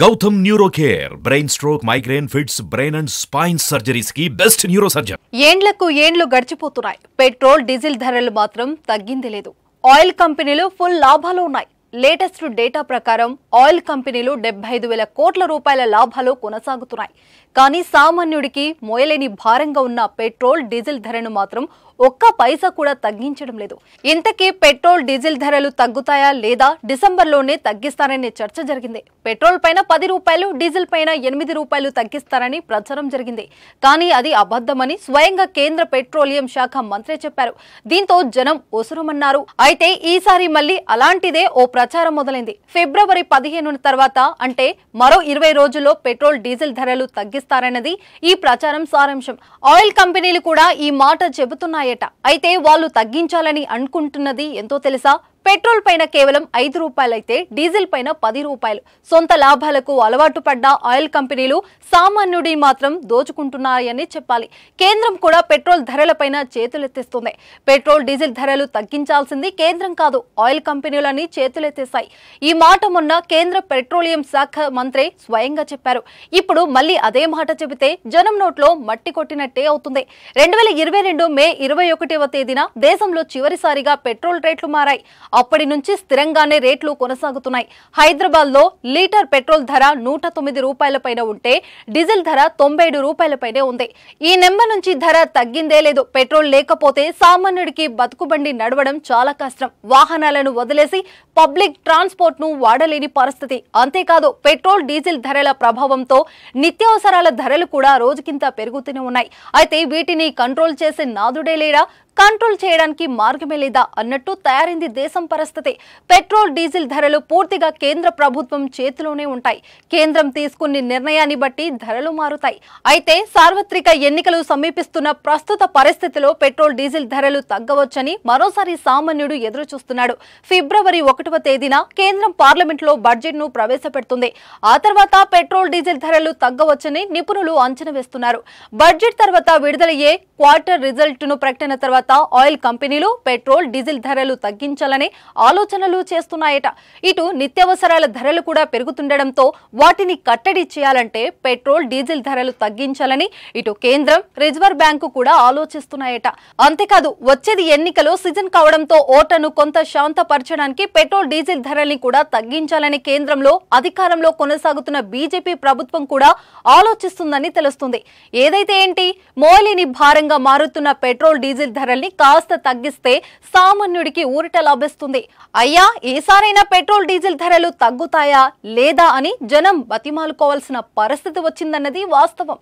Gautam Neurocare, brain stroke, migraine, fits, brain and spine surgeries की best neurosurgeon. ఏండ్లకు ఏండ్లు గడిచిపోతున్నాయి. Petrol, diesel ధరలు మాత్రం తగ్గింది లేదు. ఆయిల్ కంపెనీలు ఫుల్ లాభాలు ఉన్నాయి. లేటెస్ట్ డేటా ప్రకారం ఆయిల్ కంపెనీలు 75,000 కోట్ల రూపాయల లాభాలు కొనసాగుతున్నాయి. కానీ సామాన్యుడికి మోయలేని భారంగా ఉన్న పెట్రోల్, డీజిల్ ధరను మాత్రం ఒక్క పైసా కూడా తగ్గించడం లేదు. ఇంతకీ పెట్రోల్, డీజిల్ ధరలు తగ్గుతాయా లేదా డిసెంబర్లోనే తగ్గిస్తారనే చర్చ జరిగింది. పెట్రోల్ పైన 10 రూపాయలు, డీజిల్ పైన 8 రూపాయలు తగ్గిస్తారని ప్రచారం జరిగింది. కానీ అది అబద్ధమని స్వయంగా కేంద్ర పెట్రోలియం శాఖ మంత్రి చెప్పారు. దీంతో జనం ఒసురుమన్నారు. అయితే ఈసారి మళ్ళీ అలాంటిదే ఓ ప్రచారం మొదలైంది. ఫిబ్రవరి 15 తర్వాత అంటే మరో 20 రోజుల్లో పెట్రోల్, డీజిల్ ధరలు తగ్గిస్తారన్నది ఈ ప్రచారం సారాంశం. ఆయిల్ కంపెనీలు కూడా ఈ మాట చెబుతున్నాయట. అయితే వాళ్ళు తగ్గించాలని అనుకుంటున్నది ఎంతో తెలుసా? పెట్రోల్ పైన కేవలం 5 రూపాయలైతే డీజిల్ పైన 10 రూపాయలు. సొంత లాభాలకు అలవాటు పడ్డ ఆయిల్ కంపెనీలు సామాన్యుడి మాత్రం దోచుకుంటున్నాయని చెప్పాలి. కేంద్రం కూడా పెట్రోల్ ధరలపైన చేతులెత్తేస్తుంది. పెట్రోల్, డీజిల్ ధరలు తగ్గించాల్సింది కేంద్రం కాదు, ఆయిల్ కంపెనీలని చేతులెత్తేశాయి. ఈ మాట మొన్న కేంద్ర పెట్రోలియం శాఖ మంత్రి స్వయంగా చెప్పారు. ఇప్పుడు మళ్ళీ అదే మాట చెబితే జనం నోట్లో మట్టి కొట్టినట్టే అవుతుంది. 2022 మే 21వ తేదీన దేశంలో చివరిసారిగా పెట్రోల్ రేట్లు మారాయి. అప్పటి నుంచి స్థిరంగానే రేట్లు కొనసాగుతున్నాయి. హైదరాబాద్ లో లీటర్ పెట్రోల్ ధర 109 రూపాయల పైన ఉంటే డీజిల్ ధర 97 రూపాయల పైనే ఉంది. ఈ నెంబర్ నుంచి ధర తగ్గిందే లేదు. పెట్రోల్ లేకపోతే సామాన్యుడికి బతుకుబండి నడవడం చాలా కష్టం. వాహనాలను వదిలేసి పబ్లిక్ ట్రాన్స్పోర్ట్ ను వాడలేని పరిస్థితి. అంతేకాదు పెట్రోల్, డీజిల్ ధరల ప్రభావంతో నిత్యావసరాల ధరలు కూడా రోజుకింత పెరుగుతూనే ఉన్నాయి. అయితే వీటిని కంట్రోల్ చేసే నాదుడే లేడా? కంట్రోల్ చేయడానికి మార్గమే లేదా అన్నట్టు తయారైంది దేశం పరిస్థితి. పెట్రోల్, డీజిల్ ధరలు పూర్తిగా కేంద్ర ప్రభుత్వం చేతిలోనే ఉంటాయి. కేంద్రం తీసుకున్న నిర్ణయాన్ని బట్టి ధరలు మారుతాయి. అయితే సార్వత్రిక ఎన్నికలు సమీపిస్తున్న ప్రస్తుత పరిస్థితిలో పెట్రోల్, డీజిల్ ధరలు తగ్గవచ్చని మరోసారి సామాన్యుడు ఎదురు చూస్తున్నాడు. ఫిబ్రవరి 1వ తేదీన కేంద్రం పార్లమెంట్ లో బడ్జెట్ ను ప్రవేశపెడుతుంది. ఆ తర్వాత పెట్రోల్, డీజిల్ ధరలు తగ్గవచ్చని నిపుణులు అంచనా వేస్తున్నారు. బడ్జెట్ తర్వాత విడుదలయ్యే క్వార్టర్ రిజల్ట్ ను ప్రకటన తర్వాత ఆయిల్ కంపెనీలు పెట్రోల్, డీజిల్ ధరలు తగ్గించాలనే ఆలోచనలు చేస్తున్నాయట. ఇటు నిత్యావసరాల ధరలు కూడా పెరుగుతుండటంతో వాటిని కట్టడి చేయాలంటే పెట్రోల్, డీజిల్ ధరలు తగ్గించాలని ఇటు కేంద్రం, రిజర్వ్ బ్యాంకు కూడా ఆలోచిస్తున్నాయట. అంతేకాదు వచ్చేది ఎన్నికలు సీజన్ కావడంతో ఓటర్ను కొంత శాంతపరచడానికి పెట్రోల్, డీజిల్ ధరల్ని కూడా తగ్గించాలని కేంద్రంలో అధికారంలో కొనసాగుతున్న బీజేపీ ప్రభుత్వం కూడా ఆలోచిస్తుందని తెలుస్తుంది. ఏదైతే ఏంటి, మోయలేని భారంగా మారుతున్న పెట్రోల్, డీజిల్ ధరల్ని కాస్త తగ్గిస్తే సామాన్యుడికి ఊరట లభిస్తుంది. అయ్యా, ఈసారైనా పెట్రోల్, డీజిల్ ధరలు తగ్గుతాయా లేదా అని జనం బతిమాలుకోవాల్సిన పరిస్థితి వచ్చిందన్నది వాస్తవం.